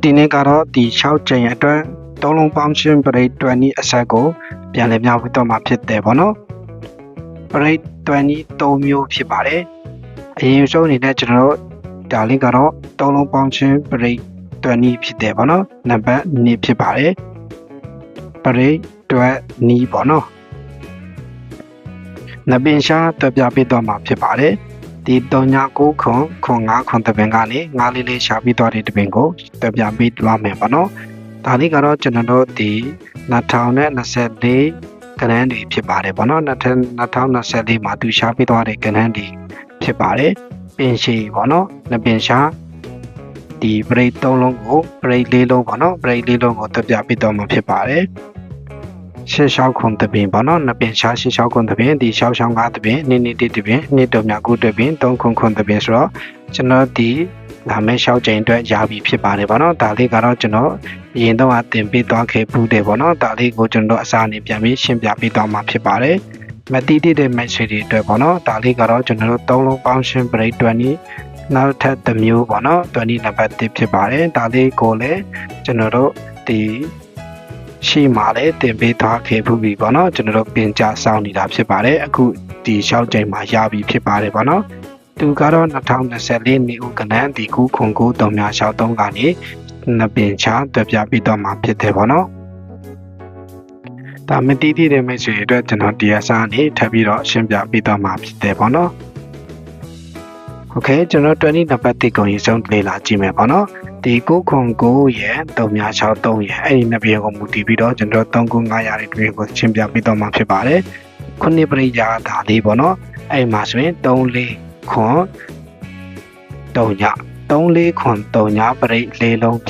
ဒီနေ့ကတော့ဒီ6ချိန်အတွက်သုံးလုံးပေါင်းချင်းပရိတ်20အဆက်ကိုပြန်လည်မြောက်ပြီးတော့မှဖြစ်တယ်ပေါ့နော်ပရိတ်20 3မျိုးဖြစ်ပါတယ်အရင်ဆုံးအနေနဲ့ကျွန်တော်တို့ဒါလေးကတော့သုံးလုံးပေါင်းချင်းပရိတ်20ဖြစ်တယ်ပေါ့နော်နံပါတ်2ဖြစ်ပါတယ်ပရိတ်20ပေါ့နော်နပင်ရှာတက်ပြပေးတော့မှာဖြစ်ပါတယ်ဒီ39ခွန်5ခွန်တပင်ကနေ9လေးလေးရှာပြီးတော့ဒီတပင်ကိုတက်ပြပေးသွားမယ်ပေါ့နော်ဒါလေးကတော့ကျွန်တော်တို့ဒီ2024ကဏ္ဍတွေဖြစ်ပါတယ်ပေါ့နော်2024မှာသူရှာပြီးတော့တဲ့ကဏ္ဍတွေဖြစ်ပါတယ်ပင်ရှိပေါ့နော်နပင်ရှာဒီပရိတ်3လုံးကိုပရိတ်4လုံးပေါ့နော်ပရိတ်4လုံးကိုတက်ပြပေးတော့မှာဖြစ်ပါတယ်6ခွန်တပင်ပေါ့နော်နပင်ရှာ6ခွန်တပင်ဒီ6 5တပင်2 2 1တပင်2 3 9တပင်3ခွန်တပင်ဆိုတော့ကျွန်တော်ဒီလာမယ့်6ချိန်အတွက်ရပြီဖြစ်ပါတယ်ပေါ့နော်ဒါလေးကတော့ကျွန်တော်အရင်တော့တင်ပေးသွားခဲ့ဘူးတယ်ပေါ့နော်ဒါလေးကိုကျွန်တော်အစားအနေပြန်ပြီးရှင်းပြပေးသွားမှာဖြစ်ပါတယ်မတိတိတဲ့ message တွေအတွက်ပေါ့နော်ဒါလေးကတော့ကျွန်တော်တို့3လုံးပေါင်းရှင်း break 20နောက်ထပ်တစ်မျိုးပေါ့နော်20နံပါတ်1ဖြစ်ပါတယ်ဒါလေးကိုလည်းကျွန်တော်တို့ဒီရှိမှလည်းတင်ပေးထားခဲ့ဘူးပြီပေါ့နော်ကျွန်တော်တို့ပြင်ကြစောင့်နေတာဖြစ်ပါတယ်အခုဒီ6ချိန်မှာရပြီဖြစ်ပါတယ်ပေါ့နော်သူကတော့2024နှစ်ဦးကနန်းဒီ9ခွန်9 363ကနေနပင်ချတက်ပြပြီးတော့မှဖြစ်တယ်ပေါ့နော်ဒါမတိတိတဲ့မိတ်ဆွေတွေအတွက်ကျွန်တော်တရားစားနေထပ်ပြီးတော့ရှင်းပြပေးတော့မှဖြစ်တယ်ပေါ့နော်โอเคကျွန်တော်20နံပါတ်1ကိုရေးဆုံးလေ့လာကြည့်မယ်ပေါ့နော်ဒီ9ခွန်9ရဲ့363ရဲ့အဲ့ဒီနှစ်ပြင်ကိုမူတည်ပြီးတော့ကျွန်တော်395ရတဲ့တွင်ကိုရှင်းပြပေးတော့မှဖြစ်ပါတယ်ခုနှစ်ပရိယာဒါလေးပေါ့နော်အဲ့မှာဆိုရင်34ခွန်3ည34ခွန်3ညပရိတ်၄လုံး